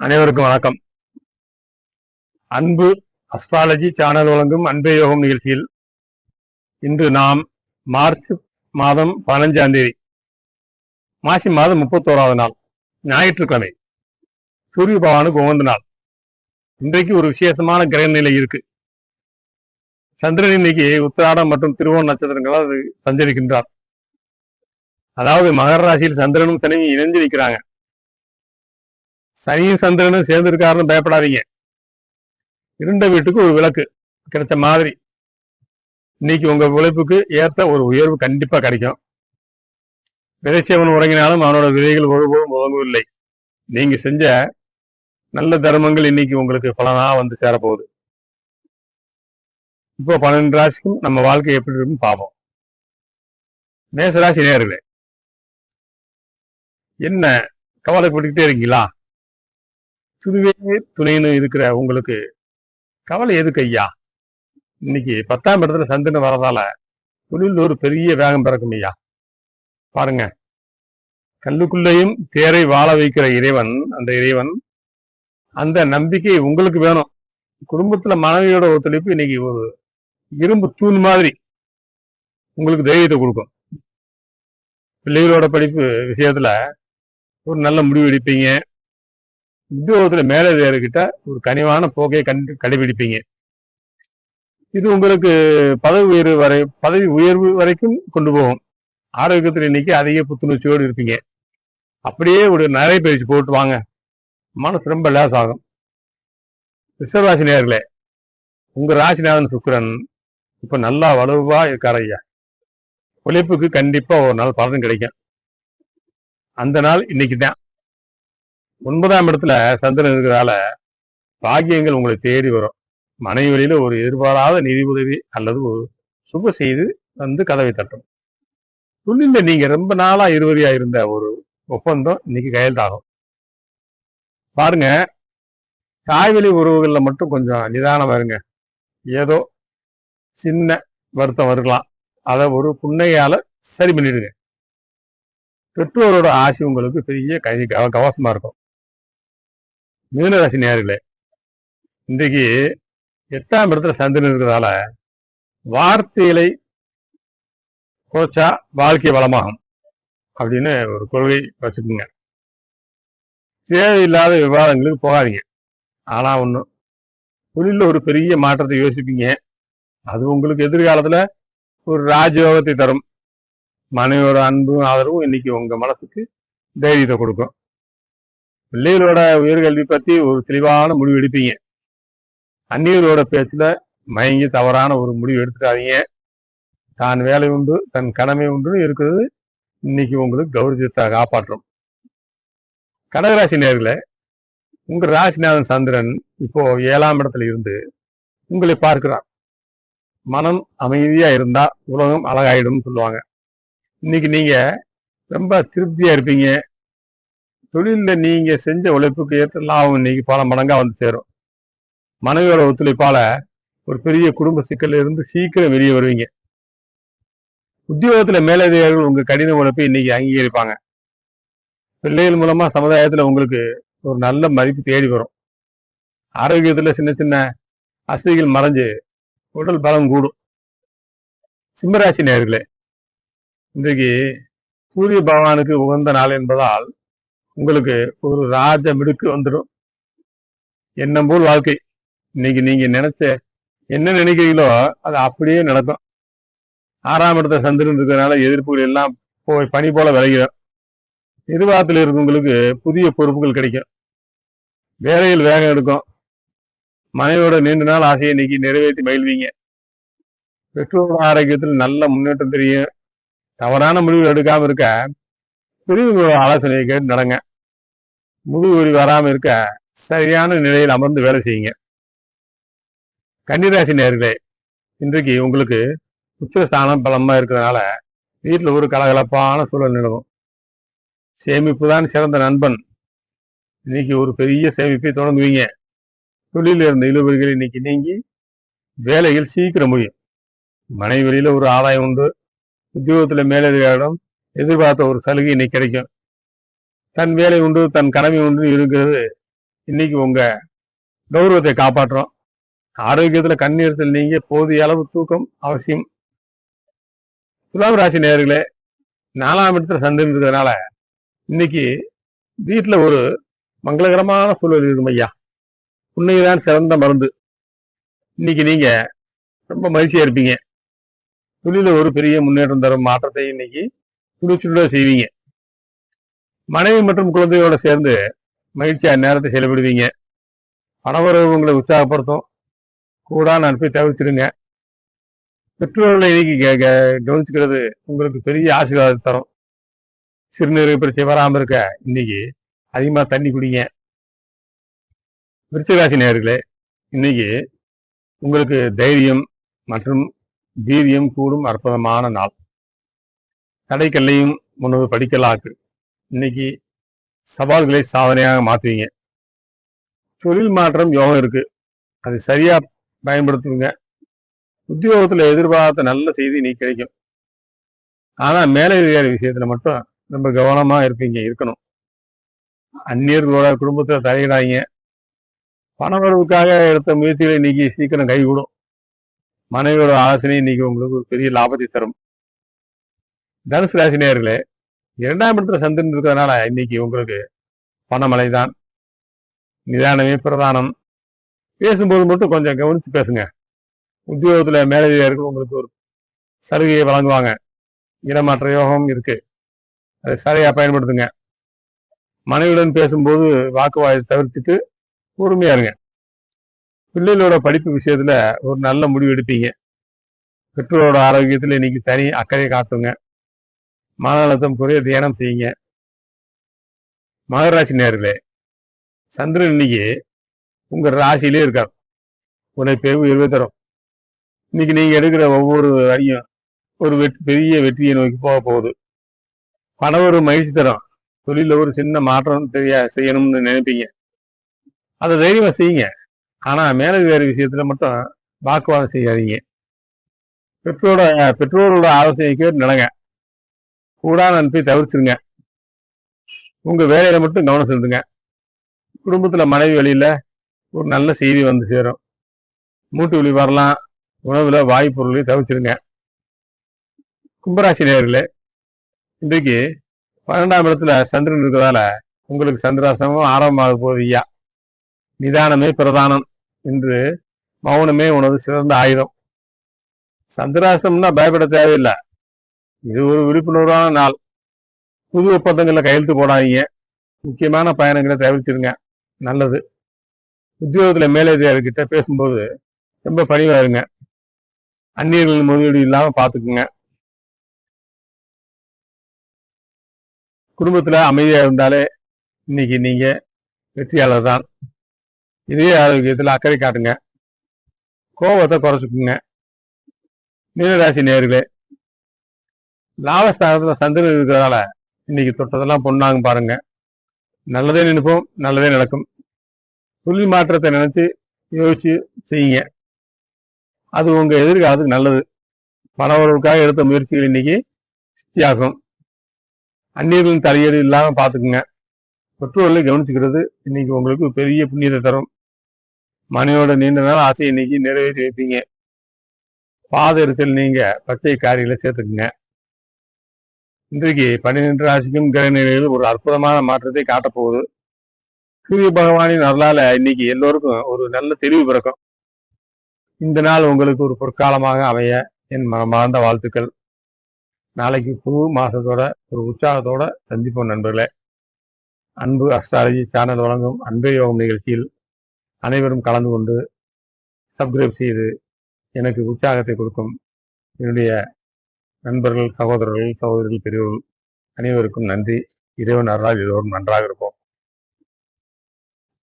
அனைவருக்கும் வணக்கம். அன்பு அஸ்ட்ராலஜி சேனல் வழங்கும் அன்பே யோகம் நிகழ்ச்சியில் இன்று நாம் மார்ச் மாதம் 15ஆம் தேதி மாசி மாதம் 31வது நாள் ஞாயிற்றுக்கிழமை, சூரிய பகவானுக்கு உகந்த நாள். இன்றைக்கு ஒரு விசேஷமான கிரக நிலை இருக்கு. சந்திரன் இன்னைக்கு உத்திராடம் மற்றும் திருவோண நட்சத்திரங்களால் சஞ்சரிக்கின்றார். அதாவது மகர ராசியில் சந்திரனும் சனியும் இணைஞ்சு நிற்கிறாங்க. சனியும் சந்திரனும் சேர்ந்து இருக்காருன்னு பயப்படாதீங்க. இருண்ட வீட்டுக்கு ஒரு விளக்கு கிடைச்ச மாதிரி இன்னைக்கு உங்க உழைப்புக்கு ஏற்ற ஒரு உயர்வு கண்டிப்பா கிடைக்கும். விதைச்சவன் உறங்கினாலும் அவனோட விதைகள் ஒருபோதும் உறங்கவில்லை. நீங்க செஞ்ச நல்ல தர்மங்கள் இன்னைக்கு உங்களுக்கு பலனா வந்து சேரப்போகுது. இப்போ 12 ராசிக்கும் நம்ம வாழ்க்கை எப்படி இருக்குன்னு பார்ப்போம். மேசராசி நேயர்களே, என்ன கவலைப்பட்டுக்கிட்டே இருக்கீங்களா? துருவே துணைன்னு இருக்கிற உங்களுக்கு கவலை எதுக்கு ஐயா? இன்னைக்கு 10ஆம் இடத்துல சந்திரன் வரதால தொழில் ஒரு பெரிய வேகம் பிறக்கும் ஐயா. பாருங்க, கல்லுக்குள்ளேயும் தேரை வாழ வைக்கிற இறைவன், அந்த இறைவன் அந்த நம்பிக்கை உங்களுக்கு வேணும். குடும்பத்துல மனைவியோட ஒத்துழைப்பு இன்னைக்கு ஒரு இரும்பு தூண் மாதிரி உங்களுக்கு தைரியத்தை கொடுக்கும். பிள்ளைகளோட படிப்பு விஷயத்துல ஒரு நல்ல முடிவு எடுப்பீங்க. உத்தியோகத்துல மேலதிகாரிகிட்ட ஒரு கனிவான போக்கை கடைபிடிப்பீங்க. இது உங்களுக்கு பதவி உயர்வு வரைக்கும் கொண்டு போகும். ஆரோக்கியத்தில் இன்னைக்கு அதிக புத்துணர்ச்சியோடு இருப்பீங்க. அப்படியே ஒரு நடைபயிற்சி போட்டு வாங்க, மனசு ரொம்ப லேஸ் ஆகும். ரிஷபராசி நேயர்களே, உங்க ராசிநாதன் சுக்கிரன் இப்ப நல்லா வலுவா இருக்காரு ஐயா. உழைப்புக்கு கண்டிப்பா ஒரு நாள் பலன் கிடைக்கும். அந்த நாள் இன்னைக்கு தான். 9ஆம் இடத்துல சந்திரன் இருக்கிறதால பாக்கியங்கள் உங்களை தேடி வரும். மனைவி வழியில ஒரு எதிர்பாராத நிதி உதவி அல்லது ஒரு சுப செய்து வந்து கதவை தட்டும். தொழில நீங்க ரொம்ப நாளா இருவரியா இருந்த ஒரு ஒப்பந்தம் இன்னைக்கு கையெழுத்தாகும். பாருங்க, தாய்வழி உறவுகள்ல மட்டும் கொஞ்சம் நிதானமா இருங்க. ஏதோ சின்ன வருத்தம் இருக்கலாம், அதை ஒரு புன்னையால சரி பண்ணிடுங்க. பெற்றோரோட ஆசை உங்களுக்கு பெரிய கவசமா இருக்கும். மீனராசி நேயர்களே, இன்றைக்கு 8ஆம் இடத்துல சந்திரன் இருக்கிறதால வார்த்தைகளை குறைச்சா வாழ்க்கை வளமாகும் அப்படின்னு ஒரு கொள்கை வச்சுக்கோங்க. தேவையில்லாத விவாதங்களுக்கு போகாதீங்க. ஆனா ஒண்ணு, தொழில ஒரு பெரிய மாற்றத்தை யோசிப்பீங்க. அது உங்களுக்கு எதிர்காலத்துல ஒரு ராஜயோகத்தை தரும். மனைவியோட அன்பும் ஆதரவும் இன்னைக்கு உங்க மனசுக்கு தைரியத்தை கொடுக்கும். பிள்ளைகளோட உயர்கல்வி பத்தி ஒரு தெளிவான முடிவு எடுப்பீங்க. அந்நியர்களோட பேச்சுல மயங்கி தவறான ஒரு முடிவு எடுத்துக்காதீங்க. தான் வேலை உண்டு, தன் கடமை உண்டு இருக்கிறது இன்னைக்கு உங்களுக்கு கௌரவத்தை காப்பாற்றும். கடகராசி நேயர்களே, உங்க ராசிநாதன் சந்திரன் இப்போ 7ஆம் இடத்துல இருந்து உங்களை பார்க்கிறார். மனம் அமைதியா இருந்தா உலகம் அழகாயிடும் சொல்லுவாங்க. இன்னைக்கு நீங்க ரொம்ப திருப்தியா இருப்பீங்க. தொழில நீங்க செஞ்ச உழைப்புக்கு ஏற்ற லாபம் இன்னைக்கு பல மடங்கா வந்து சேரும். மனைவியோட ஒத்துழைப்பால ஒரு பெரிய குடும்ப சிக்கல்ல இருந்து சீக்கிரம் வெளியே வருவீங்க. உத்தியோகத்துல மேலதிகாரிகள் உங்க கடின உழைப்பை இன்னைக்கு அங்கீகரிப்பாங்க. பிள்ளைகள் மூலமா சமுதாயத்துல உங்களுக்கு ஒரு நல்ல மதிப்பு தேடி வரும். ஆரோக்கியத்துல சின்ன சின்ன அசதிகள் மறைஞ்சு உடல் பலம் கூடும். சிம்மராசி நேயர்களே, இன்றைக்கு சூரிய பகவானுக்கு உகந்த நாள் என்பதால் உங்களுக்கு ஒரு ராஜ மிடுக்கு வந்துடும். எண்ணம் போல் வாழ்க்கை. இன்னைக்கு நீங்க என்ன நினைக்கிறீங்களோ அது அப்படியே நடக்கும். 6ஆம் இடத்த சந்திரன் இருக்கிறதுனால எதிர்ப்புகள் எல்லாம் போய் பனி போல விளைகிறோம். நிர்வாகத்தில் இருக்கவங்களுக்கு புதிய பொறுப்புகள் கிடைக்கும். வேலையில் வேகம் எடுக்கும். மனைவியோட நீண்ட நாள் ஆசையை இன்னைக்கு நிறைவேற்றி மகிழ்வீங்க. பெற்றோரோட ஆரோக்கியத்தில் நல்ல முன்னேற்றம் தெரியும். தவறான முடிவுகள் எடுக்காம இருக்க பெரியவங்களோட ஆலோசனையை கேட்டு நடங்க. முதுகுவலி வராம இருக்க சரியான நிலையில் அமர்ந்து வேலை செய்யுங்க. கன்னிராசி நேயர்களே, இன்றைக்கு உங்களுக்கு உச்சஸ்தானம் பலமா இருக்கிறதுனால வீட்டில் ஒரு கலகலப்பான சூழல் நிலவும். சேமிப்பு தான் சிறந்த நண்பன். இன்னைக்கு ஒரு பெரிய சேமிப்பை தொடங்குவீங்க. தொழில இருந்த இழுபறிகள் இன்னைக்கு நீங்கி வேலைகள் சீக்கிரம் முடியும். மனைவி வழியில ஒரு ஆதாயம் உண்டு. உத்தியோகத்துல மேலதிகாரிடம் எதிர்பார்த்த ஒரு சலுகை இன்னைக்கு கிடைக்கும். தன் வேலை உண்டு, தன் கடமை உண்டு இருக்கிறது இன்னைக்கு உங்க கௌரவத்தை காப்பாற்றுறோம். ஆரோக்கியத்துல கண்ணீரத்தில் நீங்க போதிய அளவு தூக்கம் அவசியம். துலாம் ராசி நேயர்களே, 4ஆம் இடத்துல சந்திரன் இருக்கிறதுனால இன்னைக்கு வீட்டுல ஒரு மங்களகரமான சூழல் இருக்கும் ஐயா. உண்மைதான் சிறந்த மருந்து. இன்னைக்கு நீங்க ரொம்ப மகிழ்ச்சியா இருப்பீங்க. தொழில ஒரு பெரிய முன்னேற்றம் தரும் மாற்றத்தை இன்னைக்கு துணிச்சுட செய்வீங்க. மனைவி மற்றும் குழந்தையோட சேர்ந்து மகிழ்ச்சியா நேரத்தை செலவிடுவீங்க. பணவரவு உங்களை உற்சாகப்படுத்தும். கூடான அனுப்பி தவிர்த்துடுங்க. பெற்றோர்களை இன்னைக்கு கவனிச்சுக்கிறது உங்களுக்கு பெரிய ஆசீர்வாதம் தரும். சிறுநீரக பிரச்சனை வராம இருக்க இன்னைக்கு அதிகமா தண்ணி குடிங்க. விருச்சிக ராசி நேயர்களே, இன்னைக்கு உங்களுக்கு தைரியம் மற்றும் வீரியம் கூடும் அற்புதமான நாள். தடைக்கல்லையும் உணவு படிக்கலாக்கு இன்னைக்கு சவால்களை சாதனையாக மாற்றுவீங்க. தொழில் மாற்றம் யோகம் இருக்கு, அது சரியா பயன்படுத்துவீங்க. உத்தியோகத்துல எதிர்பார்த்த நல்ல செய்தி இன்னைக்கு கிடைக்கும். ஆனா மேலதிகாரி விஷயத்துல மட்டும் ரொம்ப கவனமா இருக்கணும். அந்நியர்களோட குடும்பத்துல தலையிடாதீங்க. பணவரவுக்காக எடுத்த முயற்சிகளை இன்னைக்கு சீக்கிரம் கைகூடும். மனைவியோட ஆலோசனை இன்னைக்கு உங்களுக்கு ஒரு பெரிய லாபத்தை தரும். தனுசு ராசி நேயர்களே, 2ஆம் இடத்துல சந்திரன் இருக்கிறதுனால இன்னைக்கு உங்களுக்கு பணமழை தான். நிதானமே பிரதானம். பேசும்போது மட்டும் கொஞ்சம் கவனிச்சு பேசுங்க. உத்தியோகத்துல மேலதிகாரிகள் உங்களுக்கு ஒரு சலுகையை வழங்குவாங்க. இடமாற்ற யோகம் இருக்கு, அதை சரியா பயன்படுத்துங்க. மனைவியுடன் பேசும்போது வாக்குவாதத்தை தவிர்த்துட்டு பொறுமையா இருங்க. பிள்ளைகளோட படிப்பு விஷயத்துல ஒரு நல்ல முடிவு எடுப்பீங்க. பெற்றோரோட ஆரோக்கியத்துல இன்னைக்கு தனி அக்கறை காட்டுங்க. மன அழுத்தம் குறைய தியானம் செய்யுங்க. மகர ராசி நேயர்களே, சந்திரன் இன்னைக்கு உங்க ராசியிலே இருக்கார். உழைப்பேவு உயர்வை தரும். இன்னைக்கு நீங்க எடுக்கிற ஒவ்வொரு அடியும் ஒரு பெரிய வெற்றியை நோக்கி போக போகுது. பணம் ஒரு மகிழ்ச்சி தரும். தொழில ஒரு சின்ன மாற்றம் செய்யணும்னு நினைப்பீங்க. அதை தைரியமா செய்யுங்க. ஆனா மேலதிகாரி விஷயத்துல மட்டும் வாக்குவாதம் செய்யாதீங்க. பெற்றோரோட ஆலோசனை கேட்டு நடங்க. கூடான அனுப்பி தவிர்த்துருங்க. உங்க வேலையில மட்டும் கவனம் செலுத்துங்க. குடும்பத்துல மனைவி வழியில ஒரு நல்ல செய்தி வந்து சேரும். மூட்டு வலி வரலாம். உணவுல வாயு பொருளை தவிர்த்துருங்க. கும்பராசி நேயர்களே, இன்றைக்கு 12ஆம் இடத்துல சந்திரன் இருக்கிறதால உங்களுக்கு சந்திராசிரமம் ஆரம்பமாக போகுது ஐயா. நிதானமே பிரதானம் என்று மௌனமே உனது சிறந்த ஆயுதம். சந்திராசிரமம்னா பயப்பட தேவையில்லை. இது ஒரு விழிப்புணர்வான நாள். புது ஒப்பந்தங்கள்ல கையெழுத்து போடாதீங்க. முக்கியமான பயணங்களை தவிர்த்திருங்க, நல்லது. உத்தியோகத்துல மேலதிகாரிகிட்ட பேசும்போது ரொம்ப பணிவா இருங்க. அந்நியர்களின் முதலீடு இல்லாம பாத்துக்குங்க. குடும்பத்துல அமைதியா இருந்தாலே இன்னைக்கு நீங்க வெற்றியாளர் தான். இதே ஆரோக்கியத்துல அக்கறை காட்டுங்க. கோபத்தை குறைச்சுக்குங்க. மீனராசி நேயர்களே, லாபஸ்தானத்துல சந்திரன் இருக்கிறதால இன்னைக்கு தொட்டதெல்லாம் பொண்ணாங்க பாருங்க. நல்லதே நினைப்போம், நல்லதே நடக்கும். தொழில் மாற்றத்தை நினைச்சு யோசிச்சு செய்யுங்க. அது உங்க எதிர்காலத்துக்கு நல்லது. பணவரவுக்காக எடுத்த முயற்சிகள் இன்னைக்கு சித்தியாகும். அந்நியர்களின் தலையீடு இல்லாம பாத்துக்குங்க. பெற்றோர்களை கவனிச்சுக்கிறது இன்னைக்கு உங்களுக்கு பெரிய புண்ணியத்தை தரும். மனையோட நீண்ட நாள் ஆசையை இன்னைக்கு நிறைவேற்றி வைப்பீங்க. பாத எரிச்சல் நீங்க பச்சை காரிகளை சேர்த்துக்குங்க. இன்றைக்கு 12 ராசிக்கும் கிரக நிலையில் ஒரு அற்புதமான மாற்றத்தை காட்டப்போகுது. சூரிய பகவானின் அருளால இன்னைக்கு எல்லோருக்கும் ஒரு நல்ல தெளிவு பிறக்கும். இந்த நாள் உங்களுக்கு ஒரு பொற்காலமாக அமைய என் மனமார்ந்த வாழ்த்துக்கள். நாளைக்கு புது மாசத்தோட ஒரு உற்சாகத்தோட சந்திப்போம் நண்பர்களே. அன்பு அஸ்ட்ராலஜி சேனல் வழங்கும் அன்பே யோகம் நிகழ்ச்சியில் அனைவரும் கலந்து கொண்டு சப்ஸ்கிரைப் செய்து எனக்கு உற்சாகத்தை கொடுக்கும் என்னுடைய நண்பர்கள், சகோதரர்கள், பெரியவர்கள் அனைவருக்கும் நன்றி. இறைவன் அருளால் எல்லோரும் நன்றாக இருப்போம்.